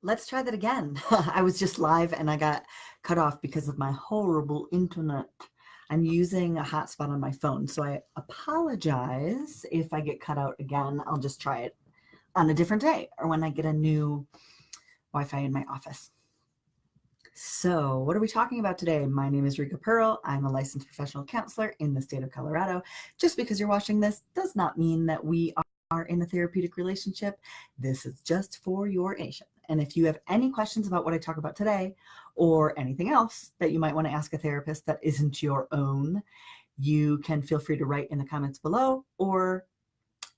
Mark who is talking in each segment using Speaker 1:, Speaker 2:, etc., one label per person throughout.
Speaker 1: Let's try that again. I was just live and I got cut off because of my horrible internet. I'm using a hotspot on my phone, so I apologize if I get cut out again. I'll just try it on a different day or when I get a new Wi-Fi in my office. So what are we talking about today? My name is Rika Pearl. I'm a licensed professional counselor in the state of Colorado. Just because you're watching this does not mean that we are in a therapeutic relationship. This is just for your information. And if you have any questions about what I talk about today or anything else that you might want to ask a therapist that isn't your own, you can feel free to write in the comments below or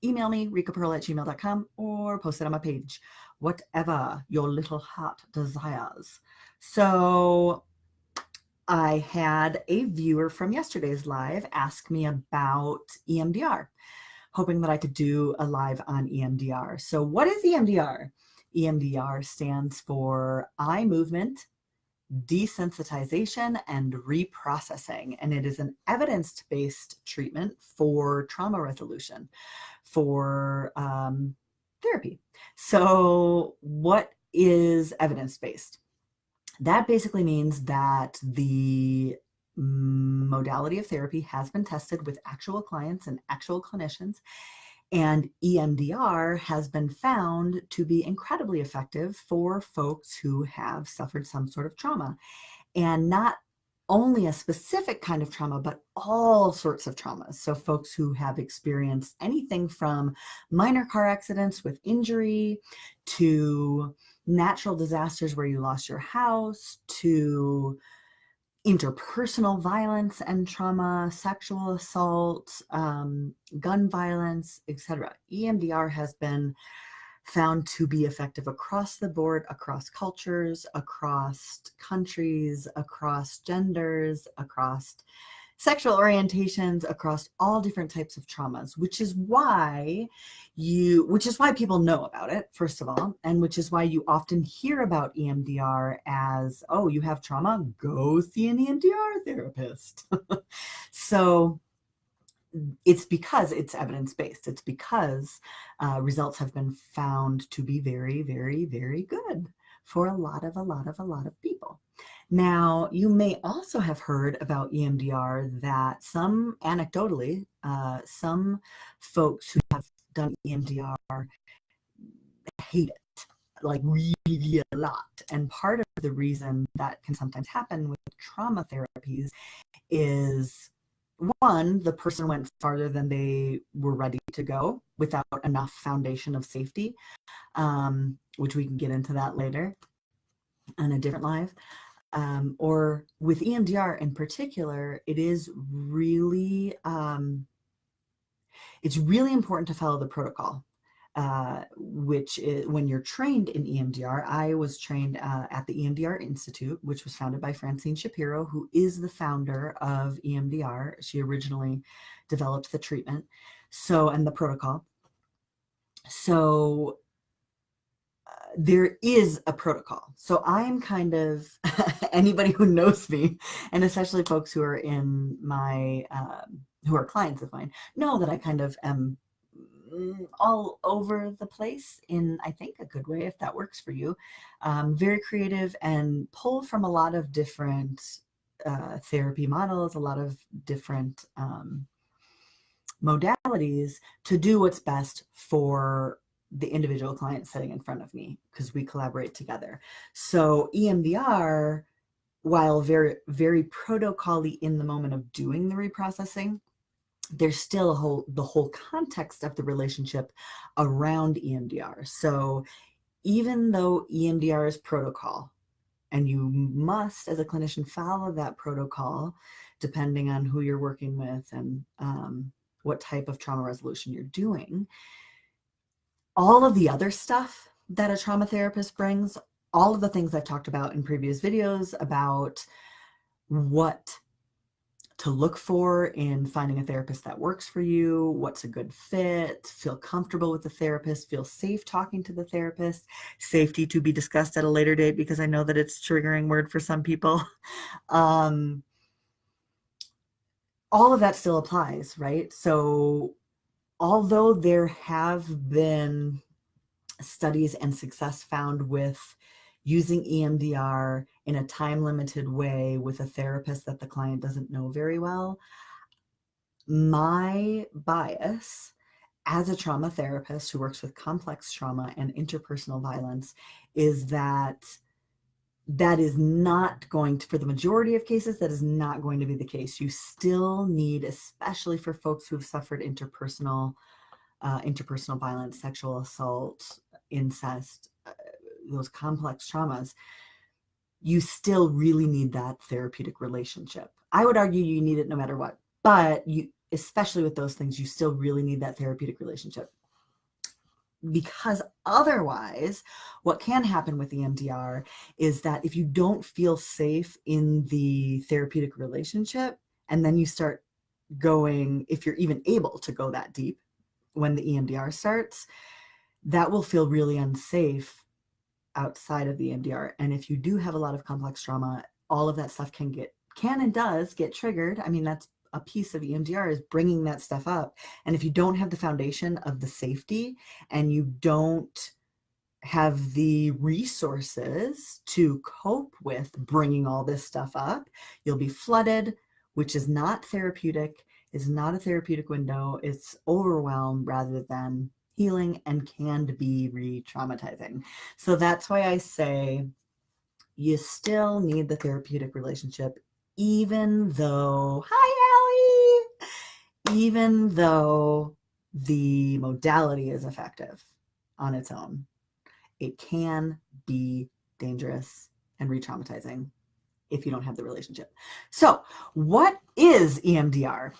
Speaker 1: email me, rikapearl@gmail.com, or post it on my page, whatever your little heart desires. So I had a viewer from yesterday's live ask me about EMDR, hoping that I could do a live on EMDR. So what is EMDR? EMDR stands for eye movement desensitization and reprocessing, and it is an evidence-based treatment for trauma resolution, for therapy. So what is evidence-based? That basically means that the modality of therapy has been tested with actual clients and actual clinicians, and EMDR has been found to be incredibly effective for folks who have suffered some sort of trauma. And not only a specific kind of trauma, but all sorts of traumas. So folks who have experienced anything from minor car accidents with injury to natural disasters where you lost your house, to interpersonal violence and trauma, sexual assault, gun violence, etc. EMDR has been found to be effective across the board, across cultures, across countries, across genders, across sexual orientations, across all different types of traumas, which is why people know about it, first of all, and which is why you often hear about EMDR as, oh, you have trauma, go see an EMDR therapist. So it's because it's evidence-based. It's because results have been found to be very, very, very good for a lot of people. Now, you may also have heard about EMDR that anecdotally, some folks who have done EMDR hate it, like really a lot. And part of the reason that can sometimes happen with trauma therapies is, one, the person went farther than they were ready to go without enough foundation of safety, which we can get into that later on a different live. Or with EMDR in particular, it is really, it's really important to follow the protocol, which is, when you're trained in EMDR, I was trained at the EMDR Institute, which was founded by Francine Shapiro, who is the founder of EMDR. She originally developed the treatment, and the protocol. So there is a protocol. So I'm kind of, anybody who knows me, and especially folks who are in my, who are clients of mine, know that I kind of am all over the place in, I think, a good way, if that works for you. Very creative and pull from a lot of different therapy models, a lot of different modalities to do what's best for the individual client sitting in front of me, because we collaborate together. So EMDR, while very, very protocol-y in the moment of doing the reprocessing, there's still the whole context of the relationship around EMDR. So even though EMDR is protocol, and you must, as a clinician, follow that protocol depending on who you're working with and what type of trauma resolution you're doing, all of the other stuff that a trauma therapist brings, all of the things I've talked about in previous videos about what to look for in finding a therapist that works for you, what's a good fit, feel comfortable with the therapist, feel safe talking to the therapist, safety to be discussed at a later date, because I know that it's a triggering word for some people. All of that still applies, right? So although there have been studies and success found with using EMDR in a time-limited way with a therapist that the client doesn't know very well. My bias as a trauma therapist who works with complex trauma and interpersonal violence is that is not going to, for the majority of cases, that is not going to be the case. You still need, especially for folks who have suffered interpersonal violence, sexual assault, incest, those complex traumas, you still really need that therapeutic relationship. I would argue you need it no matter what, but you, especially with those things, you still really need that therapeutic relationship. Because otherwise, what can happen with EMDR is that if you don't feel safe in the therapeutic relationship, and then you start going, if you're even able to go that deep when the EMDR starts, that will feel really unsafe outside of the EMDR. And if you do have a lot of complex trauma, all of that stuff can and does get triggered. I mean, that's a piece of EMDR, is bringing that stuff up. And if you don't have the foundation of the safety and you don't have the resources to cope with bringing all this stuff up, you'll be flooded, which is not therapeutic, is not a therapeutic window. It's overwhelm rather than healing, and can be re-traumatizing. So that's why I say you still need the therapeutic relationship, even though, hi Allie, even though the modality is effective on its own, it can be dangerous and re-traumatizing if you don't have the relationship. So what is EMDR?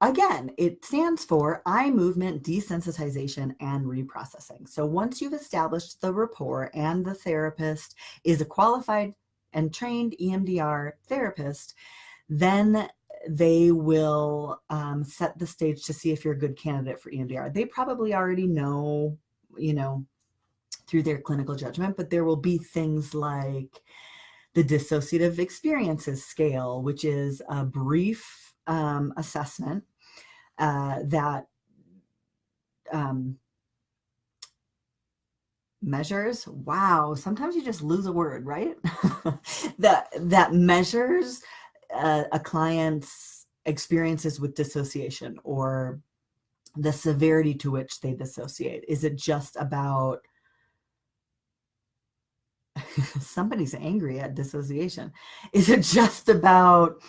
Speaker 1: Again, it stands for eye movement desensitization and reprocessing. So once you've established the rapport and the therapist is a qualified and trained EMDR therapist, then they will set the stage to see if you're a good candidate for EMDR. They probably already know, through their clinical judgment, but there will be things like the dissociative experiences scale, which is a brief assessment that measures, wow, sometimes you just lose a word, right? that measures a client's experiences with dissociation, or the severity to which they dissociate. Is it just about somebody's angry at dissociation? Is it just about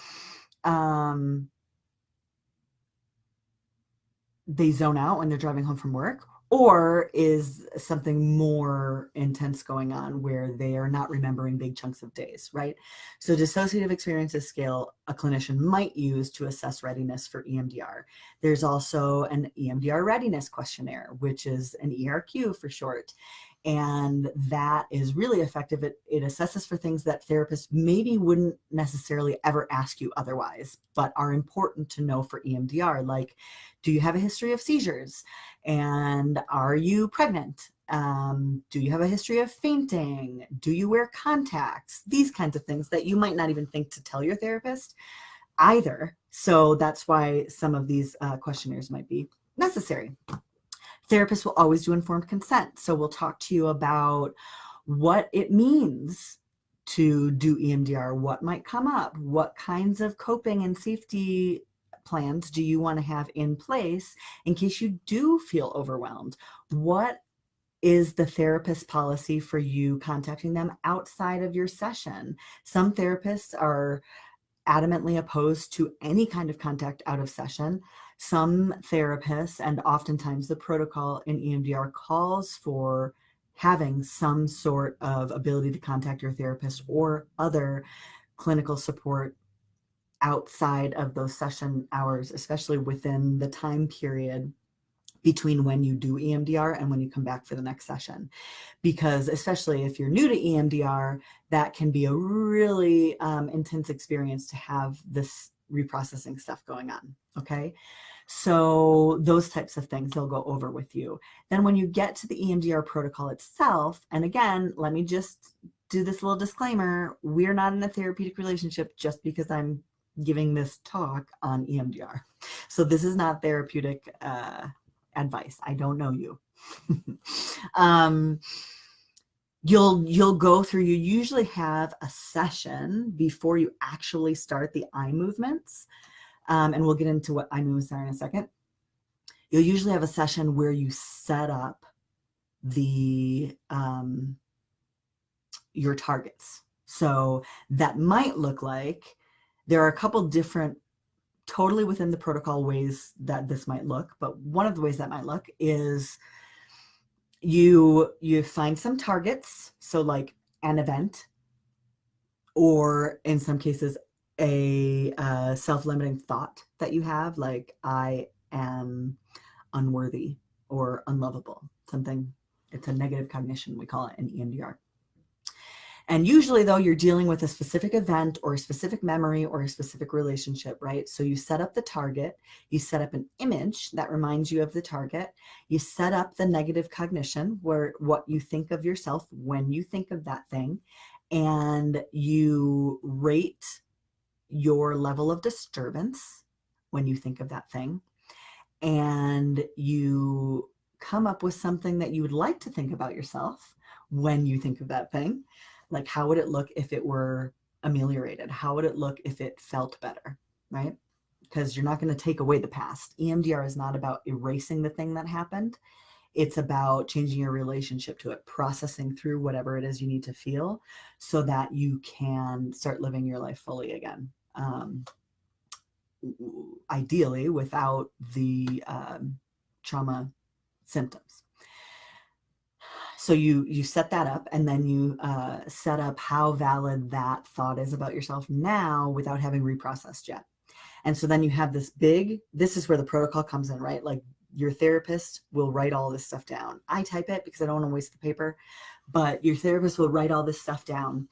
Speaker 1: they zone out when they're driving home from work? Or is something more intense going on where they are not remembering big chunks of days, right? So dissociative experiences scale a clinician might use to assess readiness for EMDR. There's also an EMDR readiness questionnaire, which is an ERQ for short. And that is really effective. It assesses for things that therapists maybe wouldn't necessarily ever ask you otherwise, but are important to know for EMDR, like, do you have a history of seizures? And are you pregnant? Do you have a history of fainting? Do you wear contacts? These kinds of things that you might not even think to tell your therapist either. So that's why some of these questionnaires might be necessary. Therapists will always do informed consent. So we'll talk to you about what it means to do EMDR, what might come up, what kinds of coping and safety plans do you want to have in place in case you do feel overwhelmed? What is the therapist policy for you contacting them outside of your session? Some therapists are adamantly opposed to any kind of contact out of session. Some therapists, and oftentimes the protocol in EMDR calls for having some sort of ability to contact your therapist or other clinical support outside of those session hours, especially within the time period between when you do EMDR and when you come back for the next session. Because especially if you're new to EMDR, that can be a really intense experience to have this reprocessing stuff going on, okay? So those types of things they'll go over with you. Then when you get to the EMDR protocol itself, and again, let me just do this little disclaimer, we're not in a therapeutic relationship just because I'm giving this talk on EMDR. So this is not therapeutic advice. I don't know you. um, you'll go through, you usually have a session before you actually start the eye movements. And we'll get into what eye movements are in a second. You'll usually have a session where you set up the your targets. So that might look like, there are a couple different, totally within the protocol, ways that this might look, but one of the ways that might look is you find some targets, so like an event, or in some cases a self-limiting thought that you have, like I am unworthy or unlovable, something. It's a negative cognition, we call it in EMDR. And usually, though, you're dealing with a specific event or a specific memory or a specific relationship, right? So you set up the target, you set up an image that reminds you of the target, you set up the negative cognition, where what you think of yourself when you think of that thing, and you rate your level of disturbance when you think of that thing, and you come up with something that you would like to think about yourself when you think of that thing. Like, how would it look if it were ameliorated? How would it look if it felt better, right? Because you're not going to take away the past. EMDR is not about erasing the thing that happened. It's about changing your relationship to it, processing through whatever it is you need to feel so that you can start living your life fully again. Ideally without the trauma symptoms. So you set that up, and then you set up how valid that thought is about yourself now without having reprocessed yet. And so then you have this is where the protocol comes in, right? Like, your therapist will write all this stuff down. I type it because I don't want to waste the paper, but your therapist will write all this stuff down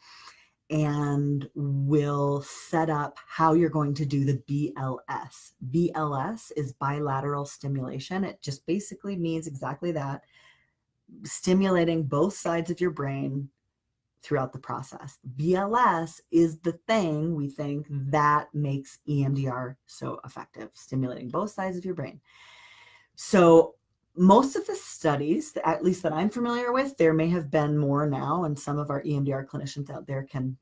Speaker 1: and will set up how you're going to do the BLS. BLS is bilateral stimulation. It just basically means exactly that, stimulating both sides of your brain throughout the process. BLS is the thing we think that makes EMDR so effective, stimulating both sides of your brain. So most of the studies, at least that I'm familiar with, there may have been more now, and some of our EMDR clinicians out there can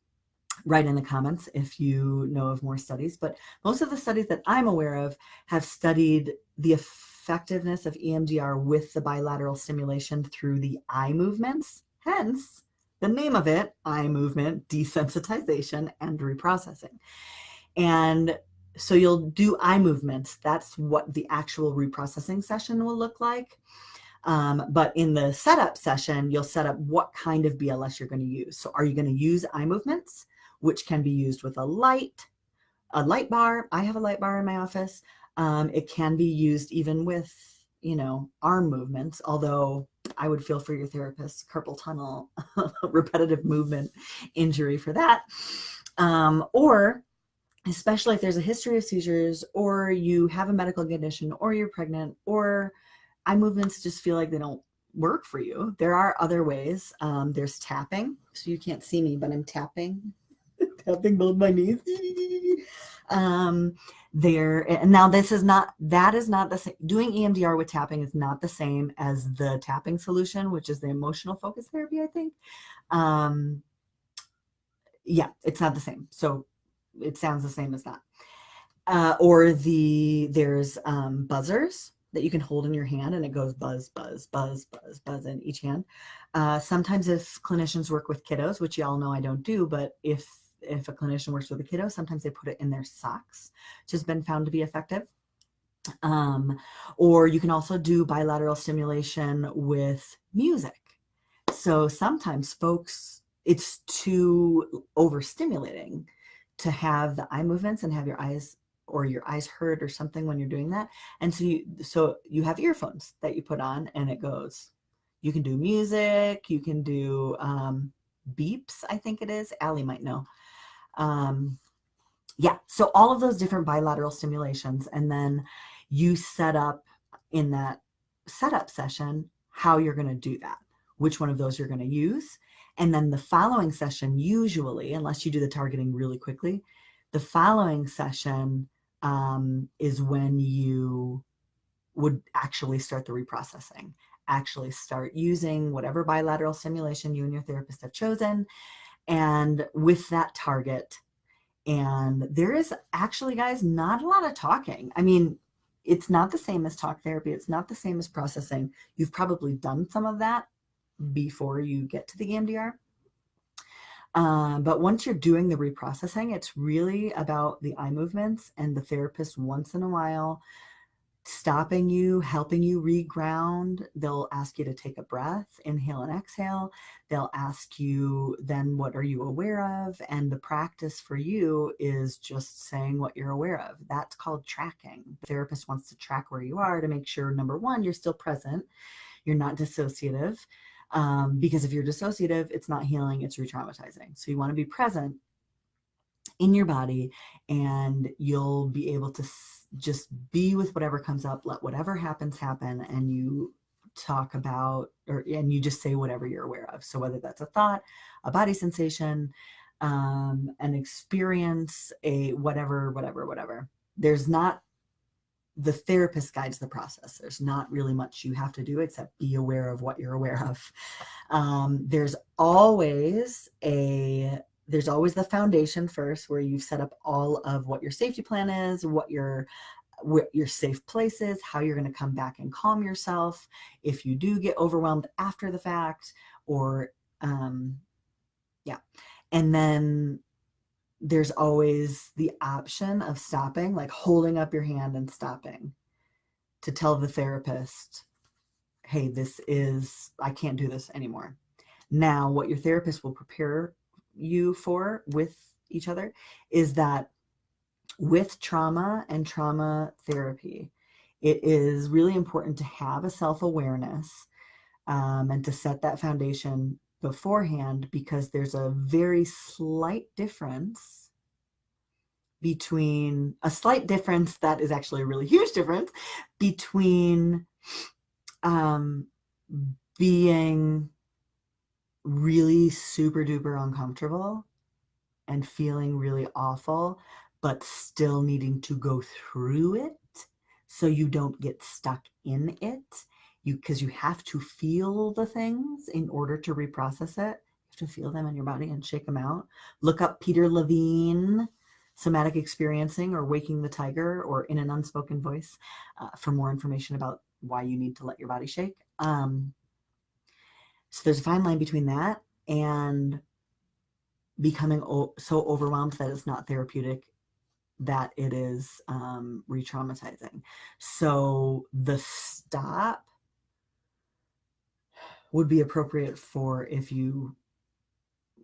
Speaker 1: write in the comments if you know of more studies, but most of the studies that I'm aware of have studied the effectiveness of EMDR with the bilateral stimulation through the eye movements, hence the name of it, eye movement desensitization and reprocessing. And so you'll do eye movements. That's what the actual reprocessing session will look like. But in the setup session, you'll set up what kind of BLS you're going to use. So are you going to use eye movements, which can be used with a light bar? I have a light bar in my office. It can be used even with, arm movements, although I would feel for your therapist, carpal tunnel, repetitive movement injury for that. Or especially if there's a history of seizures, or you have a medical condition, or you're pregnant, or eye movements just feel like they don't work for you. There are other ways. There's tapping. So you can't see me, but I'm tapping both my knees. And now that is not the same. Doing EMDR with tapping is not the same as the tapping solution, which is the emotional focus therapy, I think. Yeah, it's not the same. So it sounds the same as that. There's buzzers that you can hold in your hand, and it goes buzz, buzz, buzz, buzz, buzz in each hand. Sometimes if clinicians work with kiddos, which y'all know I don't do, but if a clinician works with a kiddo, sometimes they put it in their socks, which has been found to be effective. Or you can also do bilateral stimulation with music. So sometimes folks, it's too overstimulating to have the eye movements and have your eyes hurt or something when you're doing that. And so you have earphones that you put on, and it goes. You can do music, you can do beeps, I think it is. Allie might know. Yeah, so all of those different bilateral stimulations, and then you set up in that setup session how you're going to do that, which one of those you're going to use. And then the following session, usually, unless you do the targeting really quickly, the following session is when you would actually start the reprocessing. actually start using whatever bilateral stimulation you and your therapist have chosen, and with that target. And there is actually, guys, not a lot of talking. I mean, it's not the same as talk therapy. It's not the same as processing. You've probably done some of that before you get to the EMDR. But once you're doing the reprocessing, it's really about the eye movements and the therapist once in a while stopping you, helping you reground. They'll ask you to take a breath, inhale and exhale. They'll ask you then, what are you aware of? And the practice for you is just saying what you're aware of. That's called tracking. The therapist wants to track where you are to make sure, number one, you're still present, you're not dissociative. Because if you're dissociative, it's not healing, it's re-traumatizing. So you want to be present in your body, and you'll be able to just be with whatever comes up, let whatever happens happen, and you talk about, and you just say whatever you're aware of. So whether that's a thought, a body sensation, an experience, a whatever. There's not, the therapist guides the process. There's not really much you have to do except be aware of what you're aware of. There's always the foundation first, where you've set up all of what your safety plan is, what your safe place is, how you're going to come back and calm yourself if you do get overwhelmed after the fact, or yeah. And then there's always the option of stopping, like holding up your hand and stopping to tell the therapist, hey, I can't do this anymore. Now, what your therapist will prepare you for with each other is that with trauma and trauma therapy, it is really important to have a self-awareness and to set that foundation beforehand, because there's a very slight difference that is actually a really huge difference between being really super duper uncomfortable and feeling really awful, but still needing to go through it so you don't get stuck in it. Because you have to feel the things in order to reprocess it. You have to feel them in your body and shake them out. Look up Peter Levine, Somatic Experiencing, or Waking the Tiger, or In an Unspoken Voice, for more information about why you need to let your body shake. So there's a fine line between that and becoming so overwhelmed that it's not therapeutic, that it is re-traumatizing. So the stop would be appropriate for if you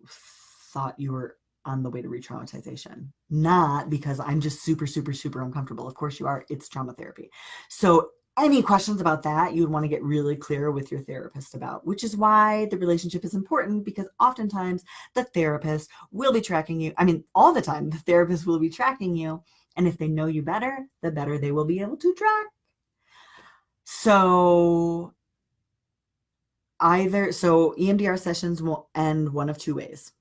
Speaker 1: thought you were on the way to re-traumatization, not because I'm just super, super, super uncomfortable. Of course you are. It's trauma therapy. So any questions about that, you would want to get really clear with your therapist about, which is why the relationship is important, because oftentimes the therapist will be tracking you. I mean, all the time, the therapist will be tracking you. And if they know you better, the better they will be able to track. So EMDR sessions will end one of two ways.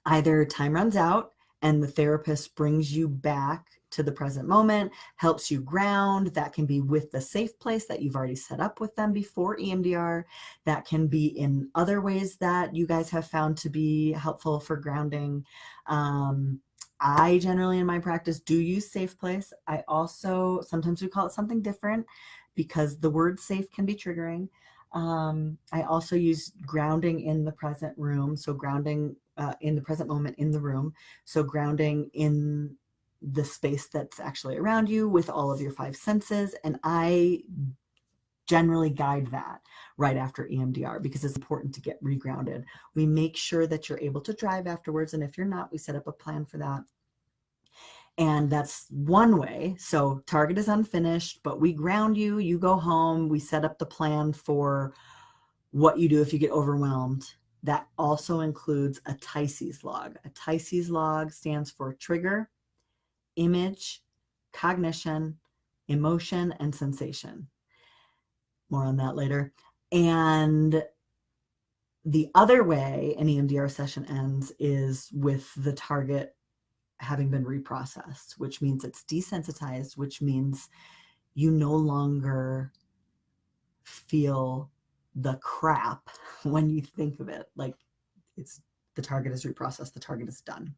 Speaker 1: Either time runs out and the therapist brings you back to the present moment, helps you ground. That can be with the safe place that you've already set up with them before EMDR. That can be in other ways that you guys have found to be helpful for grounding. I generally in my practice do use safe place. I also, sometimes we call it something different because the word safe can be triggering. I also use grounding in the present room. So grounding in the present moment in the room. So grounding in the space that's actually around you with all of your five senses. And I generally guide that right after EMDR because it's important to get regrounded. We make sure that you're able to drive afterwards. And if you're not, we set up a plan for that. And that's one way. So target is unfinished, but we ground you, you go home, we set up the plan for what you do if you get overwhelmed. That also includes a TICES log. A TICES log stands for trigger, image, cognition, emotion, and sensation. More on that later. And the other way an EMDR session ends is with the target having been reprocessed, which means it's desensitized, which means you no longer feel the crap when you think of it. Like, it's the target is reprocessed, the target is done.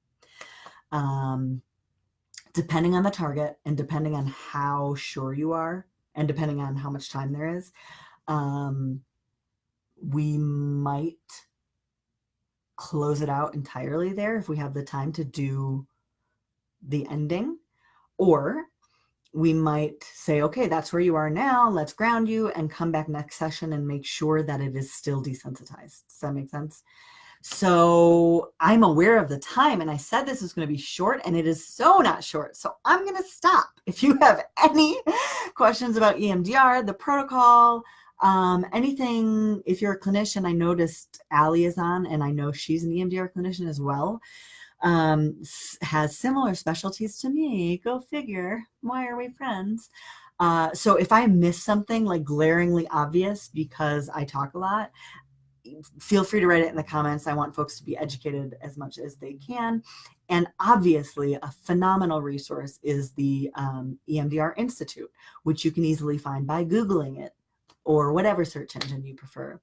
Speaker 1: Depending on the target and depending on how sure you are and depending on how much time there is, we might close it out entirely there if we have the time to do the ending, or we might say, okay, that's where you are now, let's ground you and come back next session and make sure that it is still desensitized. Does that make sense? So I'm aware of the time, and I said this is going to be short, and it is so not short. So I'm going to stop. If you have any questions about EMDR, the protocol, anything, if you're a clinician, I noticed Allie is on, and I know she's an EMDR clinician as well, has similar specialties to me. Go figure. Why are we friends? So if I miss something like glaringly obvious because I talk a lot, feel free to write it in the comments. I want folks to be educated as much as they can. And obviously, a phenomenal resource is the EMDR Institute, which you can easily find by Googling it or whatever search engine you prefer.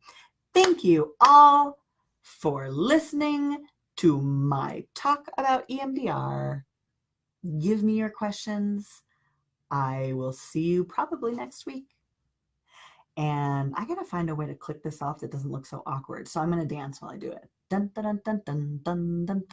Speaker 1: Thank you all for listening to my talk about EMDR. Give me your questions. I will see you probably next week. And I gotta find a way to click this off that doesn't look so awkward. So I'm gonna dance while I do it. Dun, dun, dun, dun, dun, dun, dun.